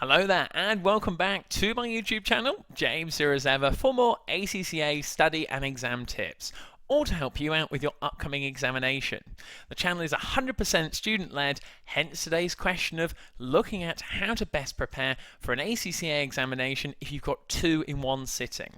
Hello there and welcome back to my YouTube channel, James here as ever, for more ACCA study and exam tips, all to help you out with your upcoming examination. The channel is 100% student-led, hence today's question of looking at how to best prepare for an ACCA examination if you've got two in one sitting.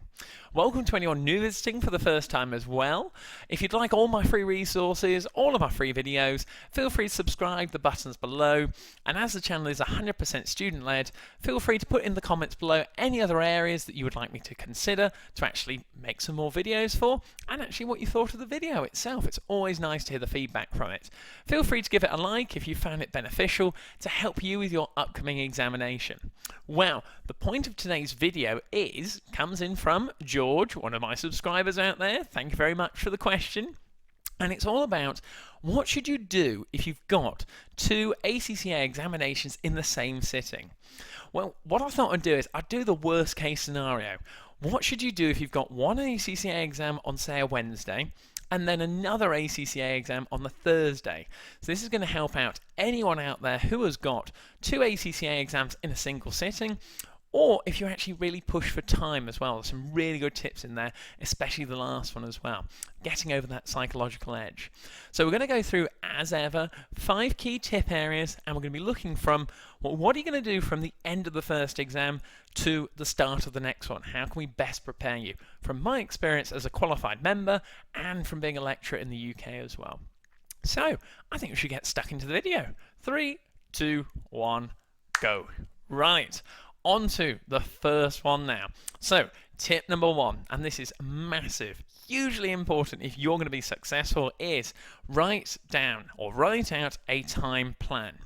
Welcome to anyone new visiting for the first time as well. If you'd like all my free resources, all of my free videos, feel free to subscribe, the buttons below. And as the channel is 100% student-led, feel free to put in the comments below any other areas that you would like me to consider to actually make some more videos for, and actually what you thought of the video itself. It's always nice to hear the feedback from it. Feel free to give it a like if you found it beneficial to help you with your upcoming examination. Well, the point of today's video comes in from George, one of my subscribers out there. Thank you very much for the question. And it's all about what should you do if you've got two ACCA examinations in the same sitting. Well, what I thought I'd do is I'd do the worst case scenario. What should you do if you've got one ACCA exam on, say, a Wednesday, and then another ACCA exam on the Thursday? So this is going to help out anyone out there who has got two ACCA exams in a single sitting, or if you actually really push for time as well. There's some really good tips in there, especially the last one as well, getting over that psychological edge. So we're going to go through, as ever, 5 key tip areas, and we're going to be looking from, well, what are you going to do from the end of the first exam to the start of the next one? How can we best prepare you? From my experience as a qualified member and from being a lecturer in the UK as well. So I think we should get stuck into the video. 3, 2, 1, go. Right. On to the first one now. So, tip number 1, and this is massive, hugely important if you're going to be successful, is write out a time plan.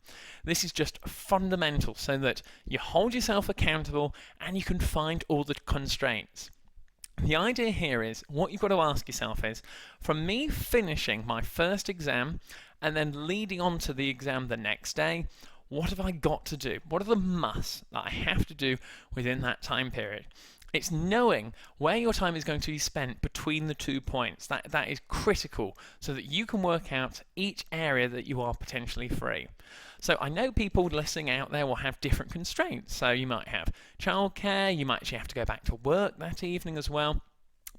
This is just fundamental so that you hold yourself accountable and you can find all the constraints. The idea here is, what you've got to ask yourself is, from me finishing my first exam and then leading on to the exam the next day, what have I got to do? What are the musts that I have to do within that time period? It's knowing where your time is going to be spent between the 2 points. That is critical so that you can work out each area that you are potentially free. So I know people listening out there will have different constraints. So you might have childcare, you might actually have to go back to work that evening as well.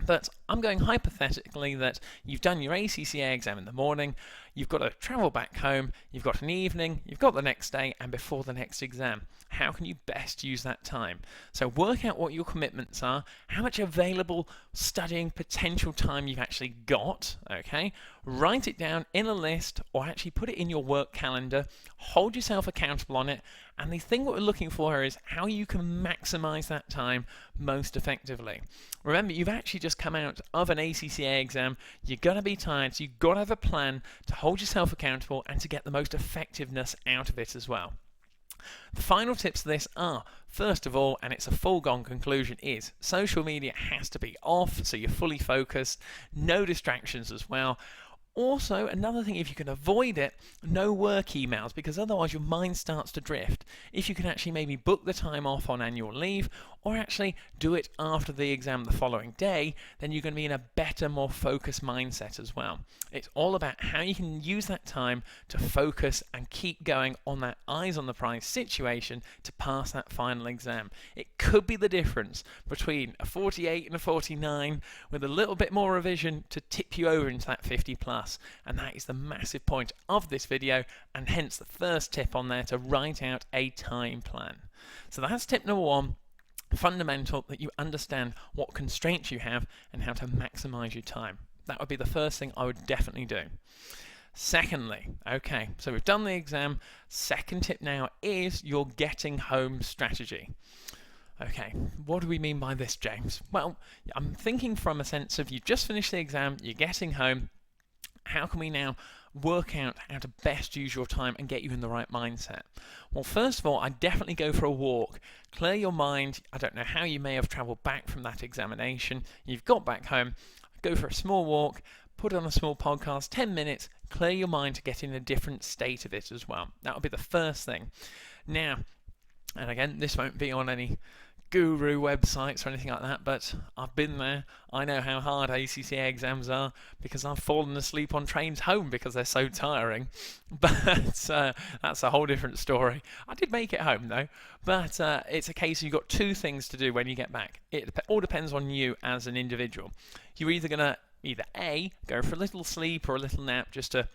But I'm going hypothetically that you've done your ACCA exam in the morning, you've got to travel back home, you've got an evening, you've got the next day, and before the next exam. How can you best use that time? So work out what your commitments are, how much available studying potential time you've actually got, okay? Write it down in a list or actually put it in your work calendar, hold yourself accountable on it, and the thing what we're looking for here is how you can maximize that time most effectively. Remember, you've actually just come out of an ACCA exam, you're going to be tired, so you've got to have a plan to hold yourself accountable and to get the most effectiveness out of it as well. The final tips to this are, first of all, and it's a foregone conclusion, is social media has to be off so you're fully focused, no distractions as well. Also, another thing, if you can avoid it, no work emails, because otherwise your mind starts to drift. If you can actually maybe book the time off on annual leave, or actually do it after the exam the following day, then you're going to be in a better, more focused mindset as well. It's all about how you can use that time to focus and keep going on that eyes on the prize situation to pass that final exam. It could be the difference between a 48 and a 49 with a little bit more revision to tip you over into that 50 plus. And that is the massive point of this video, and hence the first tip on there, to write out a time plan. So that's tip number 1. Fundamental that you understand what constraints you have and how to maximize your time. That would be the first thing I would definitely do. Secondly, okay, so we've done the exam. Second tip now is your getting home strategy. Okay, what do we mean by this, James? Well, I'm thinking from a sense of you've just finished the exam, you're getting home. How can we now work out how to best use your time and get you in the right mindset? Well, first of all, I'd definitely go for a walk. Clear your mind. I don't know how you may have travelled back from that examination. You've got back home. Go for a small walk, put on a small podcast, 10 minutes, clear your mind to get in a different state of it as well. That would be the first thing. Now, and again, this won't be on any guru websites or anything like that, but I've been there. I know how hard ACCA exams are because I've fallen asleep on trains home because they're so tiring. But that's a whole different story. I did make it home though, but it's a case you've got two things to do when you get back. It all depends on you as an individual. You're either going to A, go for a little sleep or a little nap just to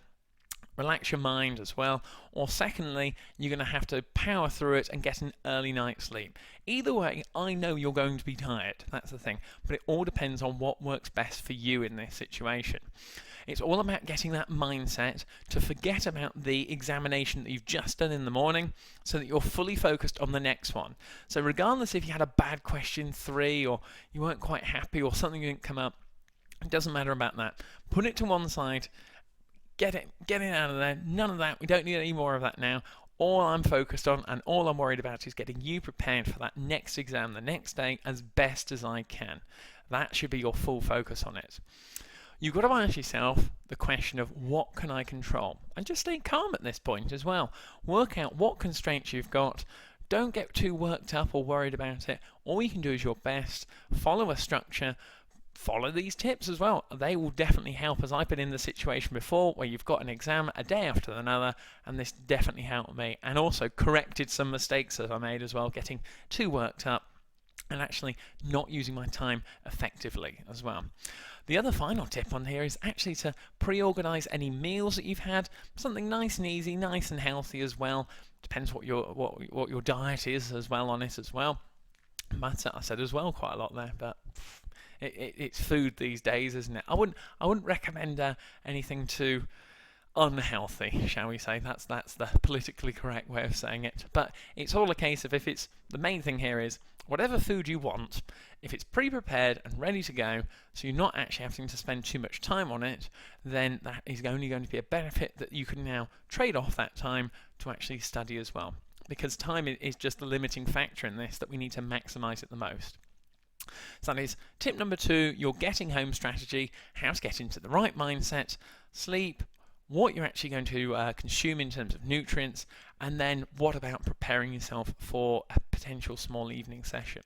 relax your mind as well, or secondly, you're going to have to power through it and get an early night's sleep. Either way, I know you're going to be tired, that's the thing, but it all depends on what works best for you in this situation. It's all about getting that mindset to forget about the examination that you've just done in the morning so that you're fully focused on the next one. So regardless if you had a bad question 3 or you weren't quite happy or something didn't come up, it doesn't matter about that. Put it to one side. Get it out of there. None of that. We don't need any more of that now. All I'm focused on and all I'm worried about is getting you prepared for that next exam the next day as best as I can. That should be your full focus on it. You've got to ask yourself the question of what can I control? And just stay calm at this point as well. Work out what constraints you've got. Don't get too worked up or worried about it. All you can do is your best. Follow a structure. Follow these tips as well. They will definitely help, as I've been in the situation before where you've got an exam a day after another, and this definitely helped me and also corrected some mistakes that I made as well, getting too worked up and actually not using my time effectively as well. The other final tip on here is actually to pre-organise any meals that you've had, something nice and easy, nice and healthy as well. Depends what your diet is as well on it as well. But I said as well quite a lot there, but it's food these days, isn't it? I wouldn't recommend anything too unhealthy, shall we say. That's the politically correct way of saying it. But it's all a case of the main thing here is whatever food you want, if it's pre-prepared and ready to go, so you're not actually having to spend too much time on it, then that is only going to be a benefit that you can now trade off that time to actually study as well. Because time is just the limiting factor in this, that we need to maximise it the most. So that is tip number 2, your getting home strategy, how to get into the right mindset, sleep, what you're actually going to consume in terms of nutrients, and then what about preparing yourself for a potential small evening session.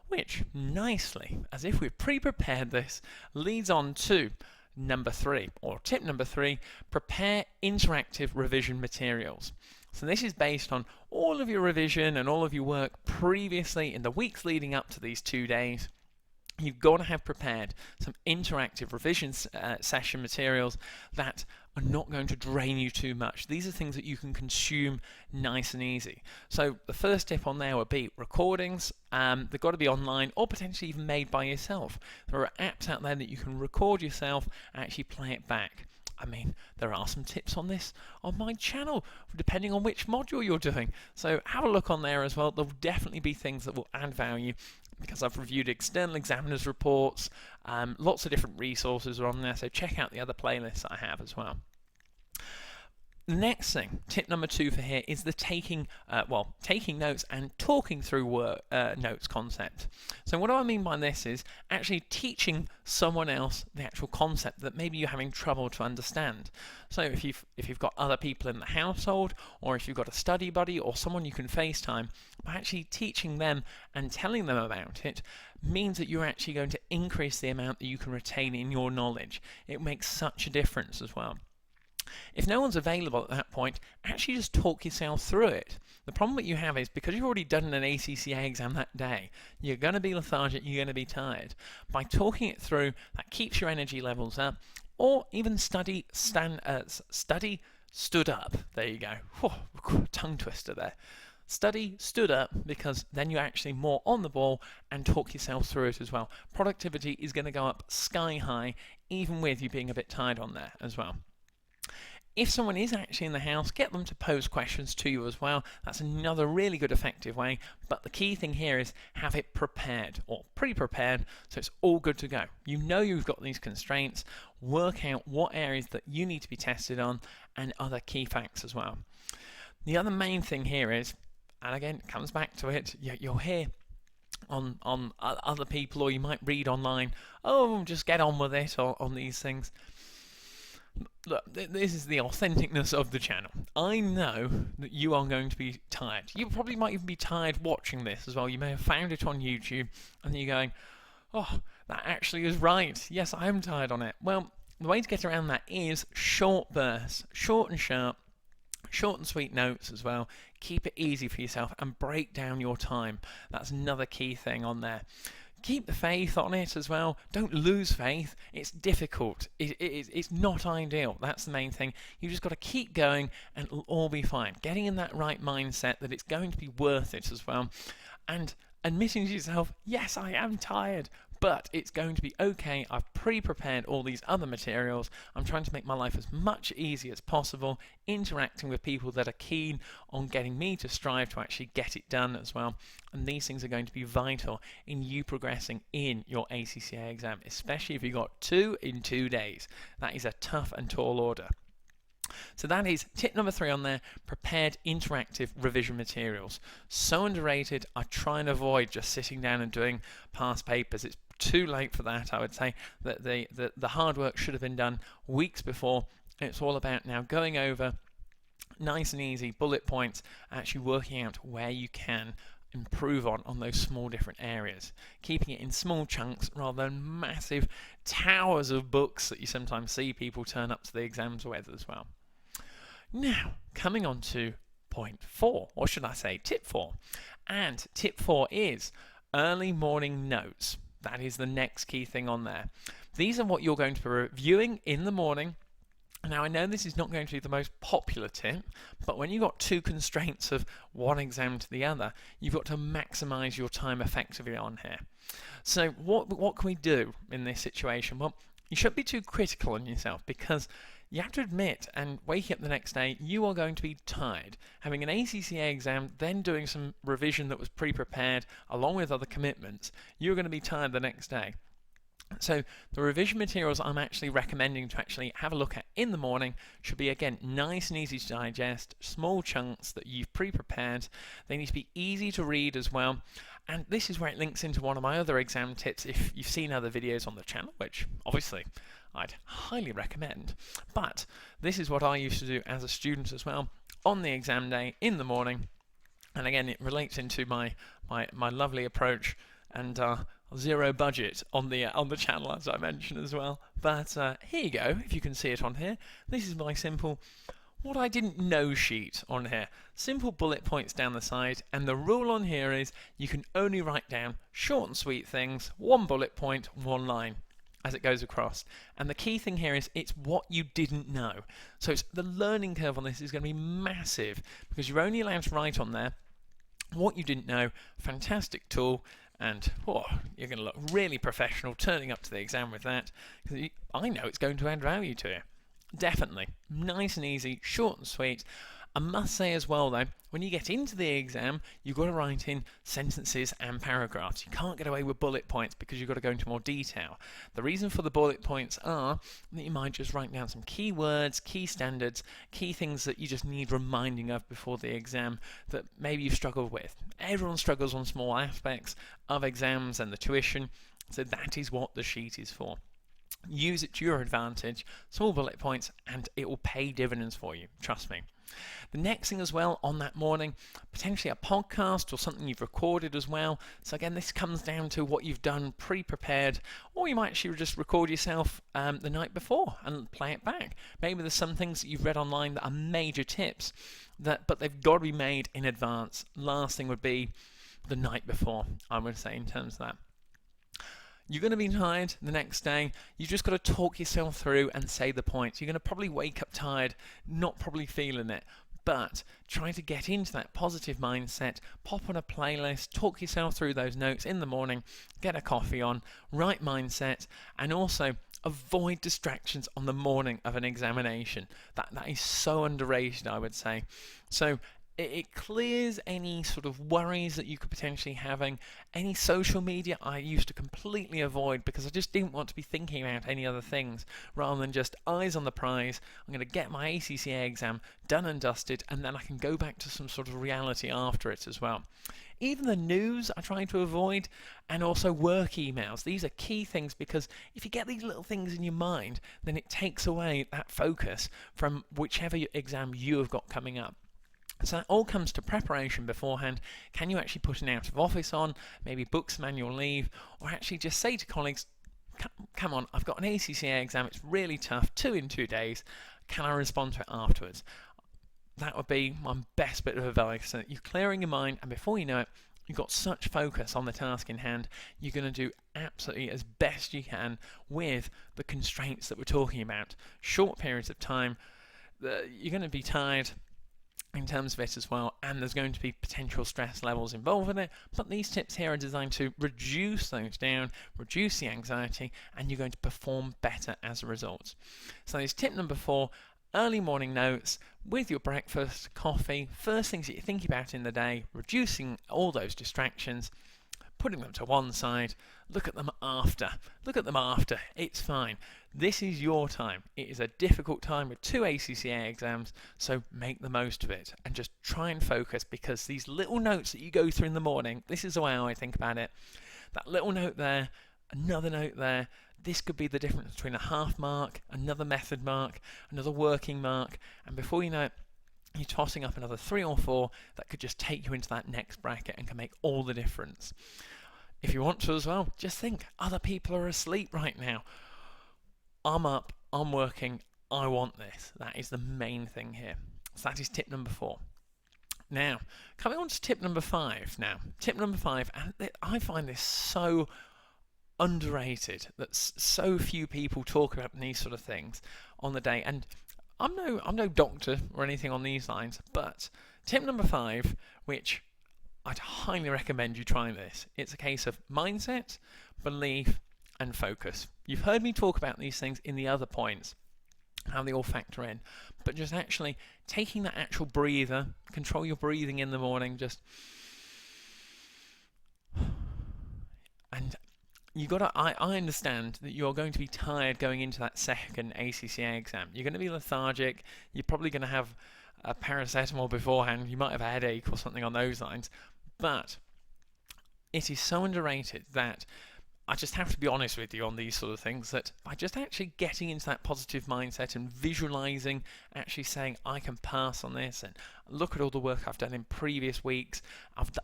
Which, nicely, as if we've pre-prepared this, leads on to number 3, or tip number 3, prepare interactive revision materials. So this is based on all of your revision and all of your work previously in the weeks leading up to these 2 days. You've got to have prepared some interactive revision session materials that are not going to drain you too much. These are things that you can consume nice and easy. So the first tip on there would be recordings. They've got to be online or potentially even made by yourself. There are apps out there that you can record yourself and actually play it back. I mean, there are some tips on this on my channel, depending on which module you're doing. So have a look on there as well. There'll definitely be things that will add value because I've reviewed external examiners' reports. Lots of different resources are on there, so check out the other playlists I have as well. The next thing, tip number 2 for here, is the taking notes and talking through notes concept. So what do I mean by this is actually teaching someone else the actual concept that maybe you're having trouble to understand. So if you've got other people in the household, or if you've got a study buddy or someone you can FaceTime, by actually teaching them and telling them about it means that you're actually going to increase the amount that you can retain in your knowledge. It makes such a difference as well. If no one's available at that point, actually just talk yourself through it. The problem that you have is because you've already done an ACCA exam that day, you're going to be lethargic, you're going to be tired. By talking it through, that keeps your energy levels up, or even study stood up. There you go. Whew, tongue twister there. Study stood up, because then you're actually more on the ball and talk yourself through it as well. Productivity is going to go up sky high, even with you being a bit tired on there as well. If someone is actually in the house, get them to pose questions to you as well. That's another really good effective way. But the key thing here is have it prepared or pre-prepared so it's all good to go. You know you've got these constraints. Work out what areas that you need to be tested on and other key facts as well. The other main thing here is, and again, it comes back to it, you'll hear on other people, or you might read online, oh, just get on with it, or on these things. Look, this is the authenticness of the channel. I know that you are going to be tired. You probably might even be tired watching this as well. You may have found it on YouTube and you're going, oh, that actually is right. Yes, I am tired on it. Well, the way to get around that is short bursts, short and sharp, short and sweet notes as well. Keep it easy for yourself and break down your time. That's another key thing on there. Keep the faith on it as well. Don't lose faith. It's difficult. It's not ideal. That's the main thing. You've just got to keep going and it'll all be fine. Getting in that right mindset that it's going to be worth it as well. And admitting to yourself, yes, I am tired, but it's going to be okay. I've pre-prepared all these other materials. I'm trying to make my life as much easy as possible, interacting with people that are keen on getting me to strive to actually get it done as well. And these things are going to be vital in you progressing in your ACCA exam, especially if you've got 2 in 2 days. That is a tough and tall order. So that is tip number 3 on there, prepared interactive revision materials. So underrated. I try and avoid just sitting down and doing past papers. It's too late for that. I would say that the hard work should have been done weeks before. It's all about now going over nice and easy bullet points, actually working out where you can improve on those small different areas, keeping it in small chunks rather than massive towers of books that you sometimes see people turn up to the exams with as well. Now, coming on to point 4, or should I say tip 4, and tip 4 is early morning notes. That is the next key thing on there. These are what you're going to be reviewing in the morning. Now, I know this is not going to be the most popular tip, but when you've got 2 constraints of one exam to the other, you've got to maximize your time effectively on here. So what can we do in this situation? Well, you shouldn't be too critical on yourself, because you have to admit, and waking up the next day, you are going to be tired. Having an ACCA exam, then doing some revision that was pre-prepared, along with other commitments, you're going to be tired the next day. So the revision materials I'm actually recommending to actually have a look at in the morning should be, again, nice and easy to digest, small chunks that you've pre-prepared. They need to be easy to read as well. And this is where it links into one of my other exam tips if you've seen other videos on the channel, which obviously I'd highly recommend. But this is what I used to do as a student as well on the exam day in the morning. And again, it relates into my lovely approach and zero budget on the channel, as I mentioned as well. But here you go, if you can see it on here. This is my simple what I didn't know sheet on here. Simple bullet points down the side, and the rule on here is you can only write down short and sweet things, 1 bullet point, 1 line as it goes across. And the key thing here is it's what you didn't know. So it's the learning curve on this is going to be massive, because you're only allowed to write on there what you didn't know. Fantastic tool. And you're going to look really professional turning up to the exam with that, because I know it's going to add value to you. Definitely. Nice and easy, short and sweet. I must say as well though, when you get into the exam, you've got to write in sentences and paragraphs. You can't get away with bullet points because you've got to go into more detail. The reason for the bullet points are that you might just write down some key words, key standards, key things that you just need reminding of before the exam that maybe you've struggled with. Everyone struggles on small aspects of exams and the tuition, so that is what the sheet is for. Use it to your advantage, small bullet points, and it will pay dividends for you, trust me. The next thing as well on that morning, potentially a podcast or something you've recorded as well. So again, this comes down to what you've done pre-prepared, or you might actually just record yourself the night before and play it back. Maybe there's some things that you've read online that are major tips, but they've got to be made in advance. Last thing would be the night before, I would say, in terms of that. You're going to be tired the next day. You've just got to talk yourself through and say the points. You're going to probably wake up tired, not probably feeling it, but try to get into that positive mindset, pop on a playlist, talk yourself through those notes in the morning, get a coffee on, right mindset, and also avoid distractions on the morning of an examination. That is so underrated, I would say. So it clears any sort of worries that you could potentially having. Any social media I used to completely avoid because I just didn't want to be thinking about any other things, rather than just eyes on the prize. I'm going to get my ACCA exam done and dusted, and then I can go back to some sort of reality after it as well. Even the news I try to avoid, and also work emails. These are key things, because if you get these little things in your mind, then it takes away that focus from whichever exam you have got coming up. So that all comes to preparation beforehand. Can you actually put an out of office on, maybe book some annual leave, or actually just say to colleagues, come on, I've got an ACCA exam, it's really tough, 2 in 2 days, can I respond to it afterwards? That would be my best bit of advice, so that you're clearing your mind, and before you know it, you've got such focus on the task in hand, you're going to do absolutely as best you can with the constraints that we're talking about. Short periods of time, you're going to be tired in terms of it as well, and there's going to be potential stress levels involved with it, but these tips here are designed to reduce those down, reduce the anxiety, and you're going to perform better as a result. So there's tip number 4, early morning notes with your breakfast, coffee, first things that you're thinking about in the day, reducing all those distractions, putting them to one side. Look at them after. It's fine. This is your time. It is a difficult time with 2 ACCA exams, so make the most of it and just try and focus, because these little notes that you go through in the morning, this is the way I think about it. That little note there, another note there, this could be the difference between a half mark, another method mark, another working mark, and before you know it, you're tossing up another 3 or 4 that could just take you into that next bracket and can make all the difference. If you want to as well, just think, other people are asleep right now. I'm up, I'm working, I want this. That is the main thing here. So that is tip number 4. Now, coming on to tip number 5 now. Tip number 5, and I find this so underrated, that so few people talk about these sort of things on the day, and I'm no doctor or anything on these lines, but tip number 5, which I'd highly recommend you try this. It's a case of mindset, belief, and focus. You've heard me talk about these things in the other points, how they all factor in, but just actually taking that actual breather, control your breathing in the morning, just, and you got to. I understand that you're going to be tired going into that second ACCA exam. You're going to be lethargic. You're probably going to have a paracetamol beforehand. You might have a headache or something on those lines. But it is so underrated that I just have to be honest with you on these sort of things, that by just actually getting into that positive mindset and visualizing, actually saying, I can pass on this, and look at all the work I've done in previous weeks,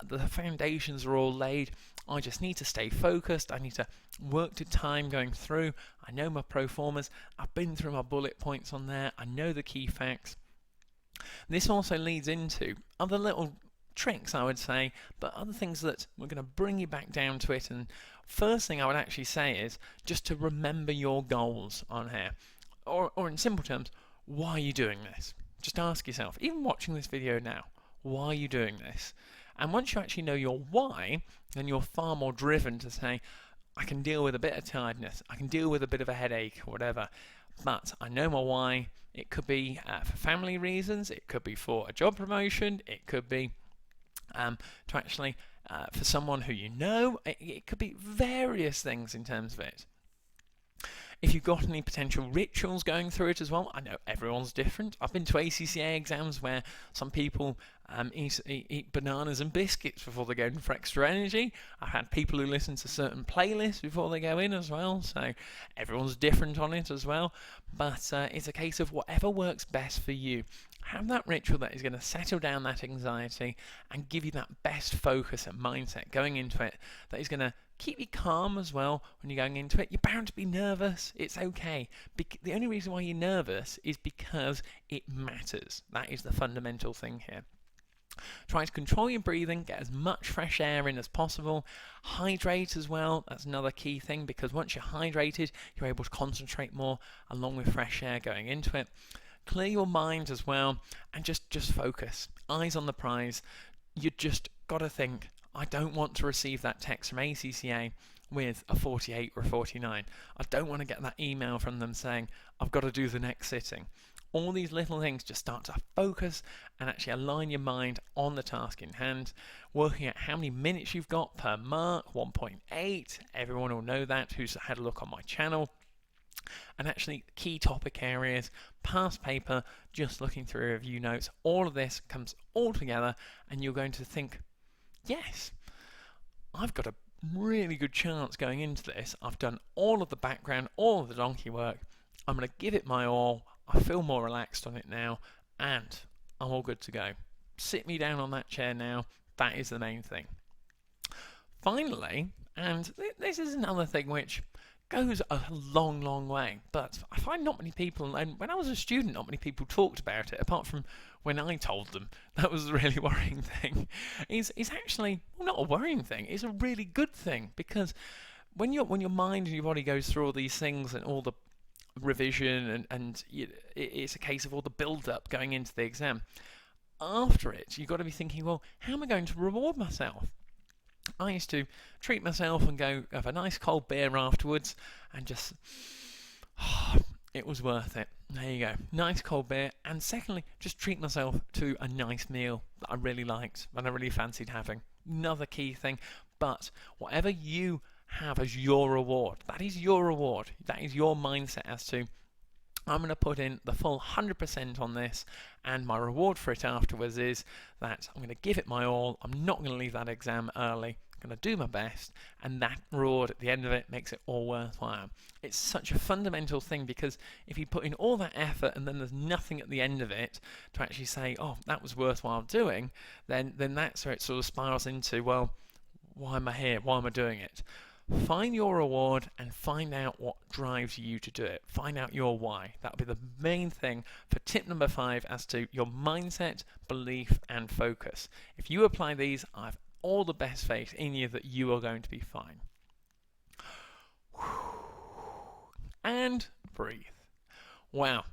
the foundations are all laid, I just need to stay focused, I need to work to time going through, I know my pro formas, I've been through my bullet points on there, I know the key facts. This also leads into other little tricks, I would say, but other things that we're going to bring you back down to it. And first thing I would actually say is just to remember your goals on here, or in simple terms, why are you doing this? Just ask yourself, even watching this video now, why are you doing this? And once you actually know your why, then you're far more driven to say, I can deal with a bit of tiredness, I can deal with a bit of a headache or whatever, but I know my why. It could be for family reasons, it could be for a job promotion, it could be to actually for someone who you know, it could be various things in terms of it. If you've got any potential rituals going through it as well, I know everyone's different. I've been to ACCA exams where some people eat bananas and biscuits before they go in for extra energy. I've had people who listen to certain playlists before they go in as well, so everyone's different on it as well. But it's a case of whatever works best for you. Have that ritual that is going to settle down that anxiety and give you that best focus and mindset going into it, that is going to keep you calm as well when you're going into it. You're bound to be nervous. It's okay. The only reason why you're nervous is because it matters. That is the fundamental thing here. Try to control your breathing, get as much fresh air in as possible. Hydrate as well. That's another key thing, because once you're hydrated, you're able to concentrate more along with fresh air going into it. Clear your mind as well, and just focus. Eyes on the prize. You just got to think, I don't want to receive that text from ACCA with a 48 or a 49. I don't want to get that email from them saying, I've got to do the next sitting. all these little things just start to focus and actually align your mind on the task in hand, working out how many minutes you've got per mark, 1.8. Everyone will know that who's had a look on my channel. And actually key topic areas, past paper, just looking through review notes, all of this comes all together and you're going to think, yes, I've got a really good chance going into this. I've done all of the background, all of the donkey work. I'm going to give it my all. I feel more relaxed on it now and I'm all good to go. Sit me down on that chair now. That is the main thing. Finally, and this is another thing which goes a long way, but I find not many people, and when I was a student not many people talked about it, apart from when I told them. That was a really worrying thing. It's actually, well, not a worrying thing, it's a really good thing, because when your mind and your body goes through all these things and all the revision and it's a case of all the build-up going into the exam, after it you've got to be thinking, well, how am I going to reward myself? I used to treat myself and go have a nice cold beer afterwards and just, it was worth it. There you go, nice cold beer. And secondly, just treat myself to a nice meal that I really liked and I really fancied having. Another key thing. But whatever you have as your reward, that is your reward. That is your mindset as to, I'm going to put in the full 100% on this, and my reward for it afterwards is that I'm going to give it my all. I'm not going to leave that exam early. I'm going to do my best, and that reward at the end of it makes it all worthwhile. It's such a fundamental thing, because if you put in all that effort and then there's nothing at the end of it to actually say, oh, that was worthwhile doing, then that's where it sort of spirals into, well, why am I here? Why am I doing it? Find your reward and find out what drives you to do it. Find out your why. That'll be the main thing for tip number 5 as to your mindset, belief, and focus. If you apply these, I have all the best faith in you that you are going to be fine. And breathe. Wow.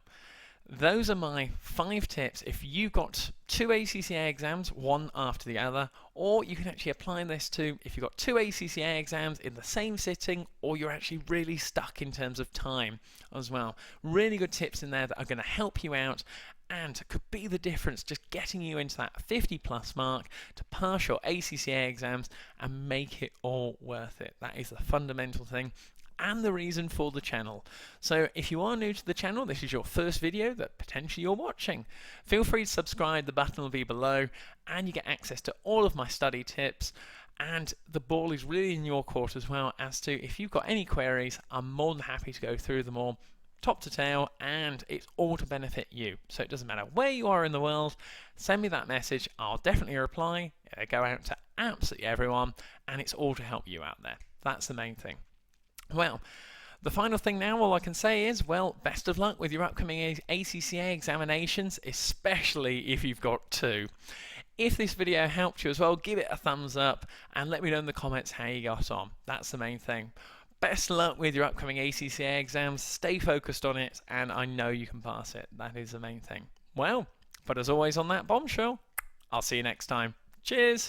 Those are my 5 tips. If you got 2 ACCA exams, one after the other, or you can actually apply this to if you've got 2 ACCA exams in the same sitting, or you're actually really stuck in terms of time as well. Really good tips in there that are going to help you out and could be the difference, just getting you into that 50+ mark to pass your ACCA exams and make it all worth it. That is the fundamental thing and the reason for the channel. So if you are new to the channel, this is your first video that potentially you're watching, feel free to subscribe. The button will be below and you get access to all of my study tips, and the ball is really in your court as well as to if you've got any queries. I'm more than happy to go through them all top to tail, and it's all to benefit you. So it doesn't matter where you are in the world, send me that message. I'll definitely reply. It'll go out to absolutely everyone, and it's all to help you out there. That's the main thing. Well, the final thing now, all I can say is, well, best of luck with your upcoming ACCA examinations, especially if you've got 2. If this video helped you as well, give it a thumbs up and let me know in the comments how you got on. That's the main thing. Best of luck with your upcoming ACCA exams. Stay focused on it, and I know you can pass it. That is the main thing. Well, but as always on that bombshell, I'll see you next time. Cheers!